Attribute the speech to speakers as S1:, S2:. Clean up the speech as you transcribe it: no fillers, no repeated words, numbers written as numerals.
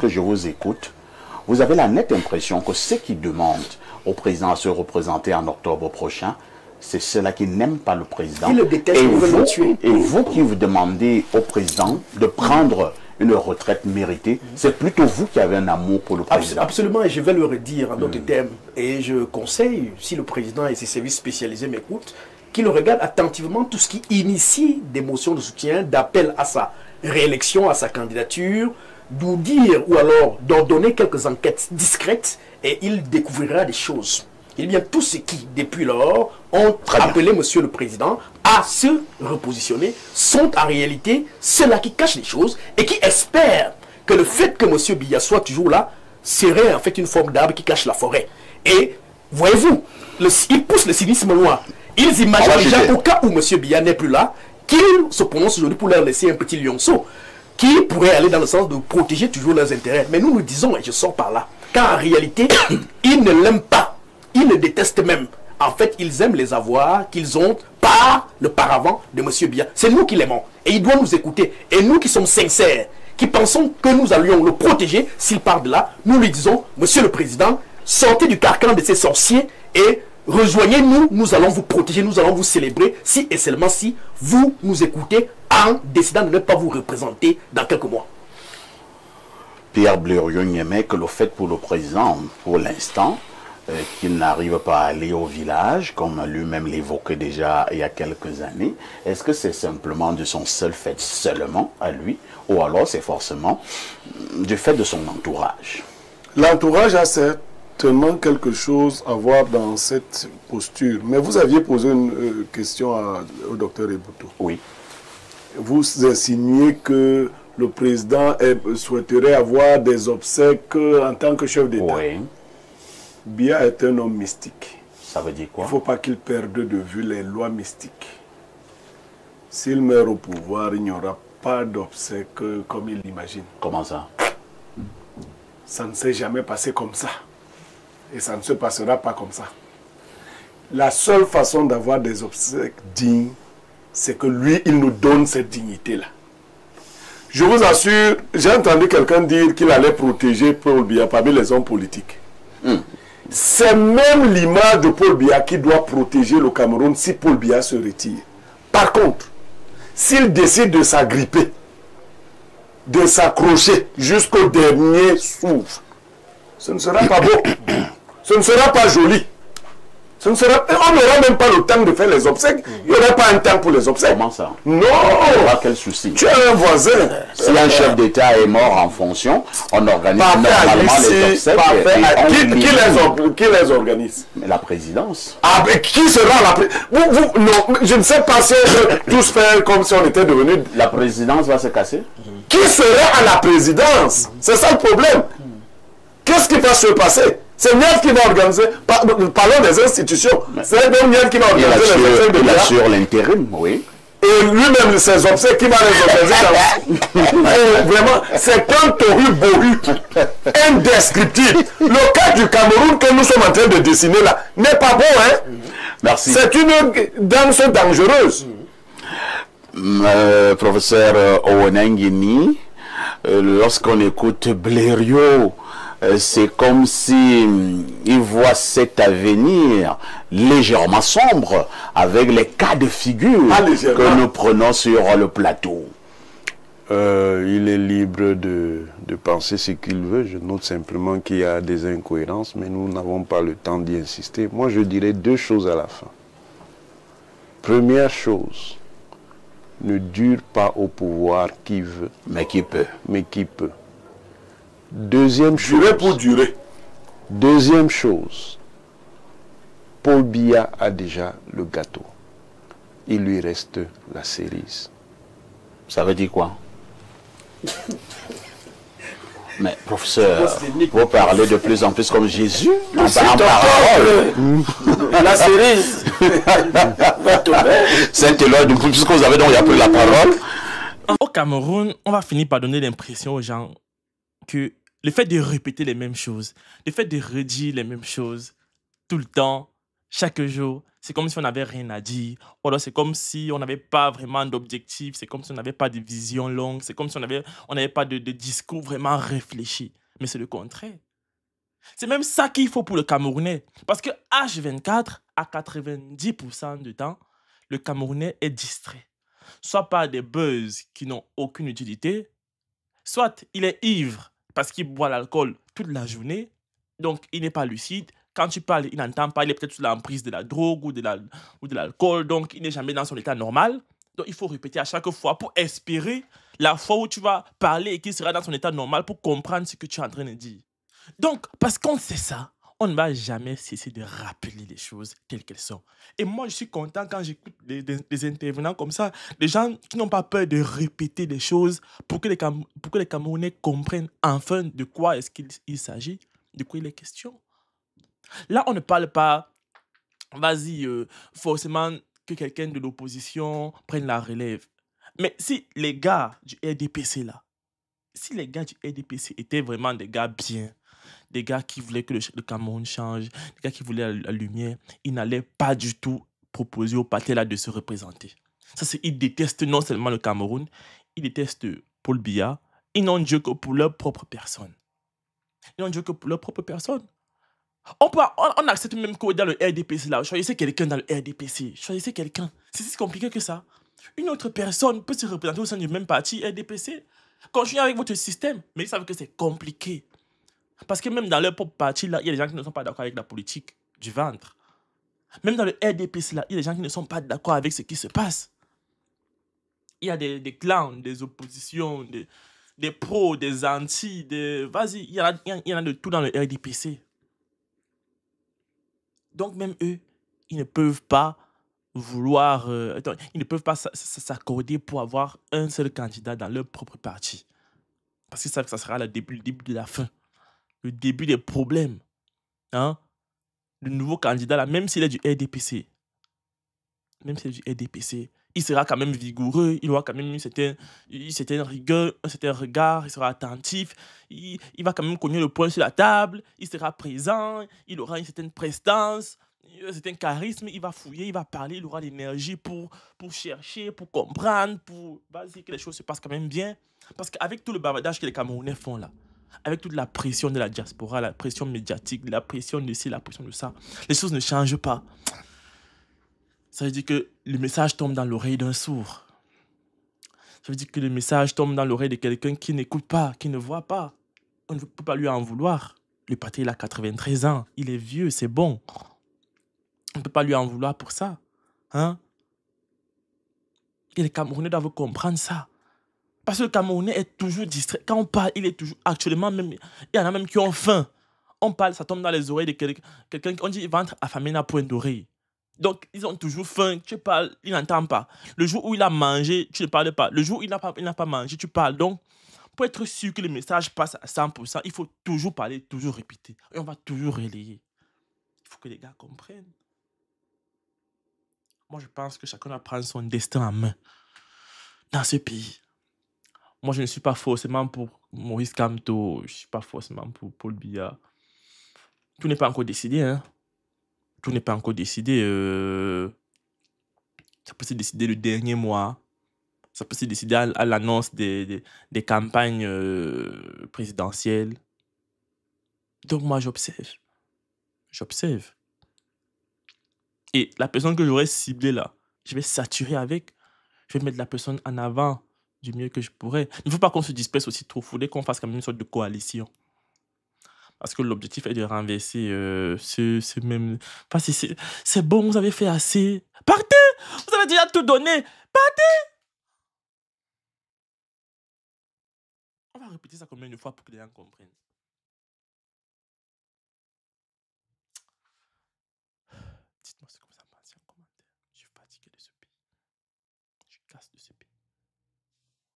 S1: lorsque je vous écoute, vous avez la nette impression que ceux qui demandent au président à se représenter en octobre prochain, c'est ceux-là qui n'aiment pas le président.
S2: Qui le détestent,
S1: et,
S2: veulent
S1: vous,
S2: le tuer.
S1: et vous qui vous demandez au président de prendre une retraite méritée, c'est plutôt vous qui avez un amour pour le président.
S2: Absolument, et je vais le redire en d'autres termes. Et je conseille, si le président et ses services spécialisés m'écoutent, qu'il regarde attentivement tout ce qui initie des motions de soutien, d'appel à sa réélection, à sa candidature, d'où dire ou alors d'ordonner quelques enquêtes discrètes et il découvrira des choses. Eh bien, tous ceux qui, depuis lors, ont appelé Monsieur le Président à se repositionner sont en réalité ceux-là qui cachent les choses et qui espèrent que le fait que Monsieur Biya soit toujours là serait en fait une forme d'arbre qui cache la forêt. Et voyez-vous, ils poussent le cynisme loin. Ils imaginent déjà qu'au cas où Monsieur Biya n'est plus là, qu'il se prononce aujourd'hui pour leur laisser un petit lionceau qui pourrait aller dans le sens de protéger toujours leurs intérêts. Mais nous nous disons, et je sors par là, qu'en réalité, ils ne l'aiment pas. Ils le détestent même. En fait, ils aiment les avoirs qu'ils ont par le paravent de M. Biya. C'est nous qui l'aimons. Et il doit nous écouter. Et nous qui sommes sincères, qui pensons que nous allions le protéger, s'il part de là, nous lui disons, Monsieur le Président, sortez du carcan de ces sorciers et rejoignez-nous, nous allons vous protéger, nous allons vous célébrer, si et seulement si vous nous écoutez en décidant de ne pas vous représenter dans quelques mois.
S1: Pierre Blériot aimait que le fait pour le président, pour l'instant, qu'il n'arrive pas à aller au village, comme lui-même l'évoquait déjà il y a quelques années, est-ce que c'est simplement de son seul fait, seulement à lui, ou alors c'est forcément du fait de son entourage?
S3: L'entourage a certainement quelque chose à voir dans cette posture. Mais vous aviez posé une question au docteur Eboutou.
S1: Oui.
S3: Vous insinuez que le président souhaiterait avoir des obsèques en tant que chef d'État.
S1: Oui.
S3: Biya est un homme mystique.
S1: Ça veut dire quoi?
S3: Il ne faut pas qu'il perde de vue les lois mystiques. S'il meurt au pouvoir, il n'y aura pas d'obsèques comme il l'imagine.
S1: Comment ça?
S3: Ça ne s'est jamais passé comme ça. Et ça ne se passera pas comme ça. La seule façon d'avoir des obsèques dignes, c'est que lui, il nous donne cette dignité-là. Je vous assure, j'ai entendu quelqu'un dire qu'il allait protéger Paul Biya parmi les hommes politiques. C'est même l'image de Paul Biya qui doit protéger le Cameroun si Paul Biya se retire. Par contre, s'il décide de s'agripper, de s'accrocher jusqu'au dernier souffle, ce ne sera pas beau, ce ne sera pas joli. On n'aura même pas le temps de faire les obsèques. Il n'y aura pas un temps pour les obsèques.
S1: Comment ça?
S3: Non.
S1: Il y aura quel souci?
S3: Tu as un voisin.
S1: Si un chef d'État est mort en fonction, on organise normalement les obsèques.
S3: Qui les organise?
S1: La présidence.
S3: Ah, mais qui sera la présidence? Non, je ne sais pas si on veut tous faire comme si on était devenu...
S1: La présidence va se casser?
S3: Qui sera à la présidence? C'est ça le problème. Qu'est-ce qui va se passer? C'est Niel qui va organiser, parlons des institutions, c'est donc Niel qui va organiser les obsèques de Biya.
S1: Il assure l'intérim, oui.
S3: Et lui-même, ses obsèques, qui va les organiser. Vraiment, c'est un tohu-bohu indescriptible. Le cas du Cameroun que nous sommes en train de dessiner là n'est pas beau, hein?
S1: Merci.
S3: C'est une danse dangereuse.
S1: Professeur Owenengini, lorsqu'on écoute Blériot, c'est comme si il voit cet avenir légèrement sombre avec les cas de figure que nous prenons sur le plateau.
S4: Il est libre de penser ce qu'il veut. Je note simplement qu'il y a des incohérences, mais nous n'avons pas le temps d'y insister. Moi, je dirais deux choses à la fin. Première chose, ne dure pas au pouvoir qui veut.
S1: Mais qui peut.
S4: Mais qui peut. Deuxième chose.
S3: Durer pour durer.
S4: Deuxième chose. Paul Biya a déjà le gâteau. Il lui reste la cerise.
S1: Ça veut dire quoi? Mais professeur, vous parlez de plus en plus comme Jésus.
S2: La cerise.
S1: Saint-Éloi, puisque vous avez donc appris la parole.
S5: Au Cameroun, on va finir par donner l'impression aux gens que le fait de répéter les mêmes choses, le fait de redire les mêmes choses tout le temps, chaque jour, C'est comme si on n'avait rien à dire. Ou alors c'est comme si on n'avait pas vraiment d'objectif. C'est comme si on n'avait pas de vision longue. C'est comme si on n'avait pas de discours vraiment réfléchi. Mais c'est le contraire. C'est même ça qu'il faut pour le Camerounais. Parce que H24, à 90% du temps, le Camerounais est distrait. Soit par des buzz qui n'ont aucune utilité, soit il est ivre parce qu'il boit l'alcool toute la journée, donc il n'est pas lucide. Quand tu parles, il n'entend pas, il est peut-être sous l'emprise de la drogue ou de l'alcool, donc il n'est jamais dans son état normal. Donc il faut répéter à chaque fois pour espérer la fois où tu vas parler et qu'il sera dans son état normal pour comprendre ce que tu es en train de dire. Donc, parce qu'on sait ça, on ne va jamais cesser de rappeler les choses telles qu'elles sont. Et moi, je suis content quand j'écoute des intervenants comme ça, des gens qui n'ont pas peur de répéter les choses pour que les Camerounais comprennent enfin de quoi est-ce qu'il s'agit, de quoi il est question. Là, on ne parle pas, vas-y, forcément que quelqu'un de l'opposition prenne la relève. Mais si les gars du RDPC là, si les gars du RDPC étaient vraiment des gars bien, des gars qui voulaient que le Cameroun change, des gars qui voulaient la lumière, ils n'allaient pas du tout proposer au parti là de se représenter. Ça, c'est, ils détestent non seulement le Cameroun, ils détestent Paul Biya, ils n'ont Dieu que pour leur propre personne. Ils n'ont Dieu que pour leur propre personne. On accepte même que dans le RDPC là, choisissez quelqu'un dans le RDPC, choisissez quelqu'un. C'est si compliqué que ça. Une autre personne peut se représenter au sein du même parti RDPC. Continuez avec votre système, mais ils savent que c'est compliqué. Parce que même dans leur propre parti, là, il y a des gens qui ne sont pas d'accord avec la politique du ventre. Même dans le RDPC, là, il y a des gens qui ne sont pas d'accord avec ce qui se passe. Il y a des clans, des oppositions, des pros, des anti, vas-y, il y en a de tout dans le RDPC. Donc même eux, ils ne peuvent pas vouloir... ils ne peuvent pas s'accorder pour avoir un seul candidat dans leur propre parti. Parce qu'ils savent que ça sera le début de la fin. Le début des problèmes. Hein? Le nouveau candidat, là, même s'il est du RDPC, il sera quand même vigoureux, il aura quand même une certaine rigueur, un certain regard, il sera attentif, il va quand même cogner le poing sur la table, il sera présent, il aura une certaine prestance, un certain charisme, il va fouiller, il va parler, il aura l'énergie pour chercher, pour comprendre, pour que les choses se passent quand même bien. Parce qu'avec tout le bavardage que les Camerounais font là, avec toute la pression de la diaspora, la pression médiatique, la pression de ci, la pression de ça, les choses ne changent pas. Ça veut dire que le message tombe dans l'oreille d'un sourd. Ça veut dire que le message tombe dans l'oreille de quelqu'un qui n'écoute pas, qui ne voit pas. On ne peut pas lui en vouloir. Le pâté, il a 93 ans. Il est vieux, c'est bon. On ne peut pas lui en vouloir pour ça. Hein? Et les Camerounais doivent comprendre ça. Parce que le Camerounais est toujours distrait. Quand on parle, il est toujours... Actuellement, même, il y en a même qui ont faim. On parle, ça tombe dans les oreilles de quelqu'un. On dit ventre affamé n'a point d'oreille. Donc, ils ont toujours faim. Tu parles, il n'entend pas. Le jour où il a mangé, tu ne parles pas. Le jour où il n'a pas mangé, tu parles. Donc, pour être sûr que le message passe à 100%, il faut toujours parler, toujours répéter. Et on va toujours relayer. Il faut que les gars comprennent. Moi, je pense que chacun doit prendre son destin en main dans ce pays. Moi, je ne suis pas forcément pour Maurice Kamto. Je ne suis pas forcément pour Paul Biya. Tout n'est pas encore décidé, hein. Tout n'est pas encore décidé. Ça peut se décider le dernier mois. Ça peut se décider à l'annonce des campagnes présidentielles. Donc moi, j'observe. J'observe. Et la personne que j'aurais ciblée là, je vais saturer avec. Je vais mettre la personne en avant du mieux que je pourrais. Il ne faut pas qu'on se disperse aussi trop. Il faudrait qu'on fasse quand même une sorte de coalition. Parce que l'objectif est de renverser ce même... Parce que c'est bon, vous avez fait assez. Partez! Vous avez déjà tout donné. Partez! On va répéter ça combien de fois pour que les gens comprennent.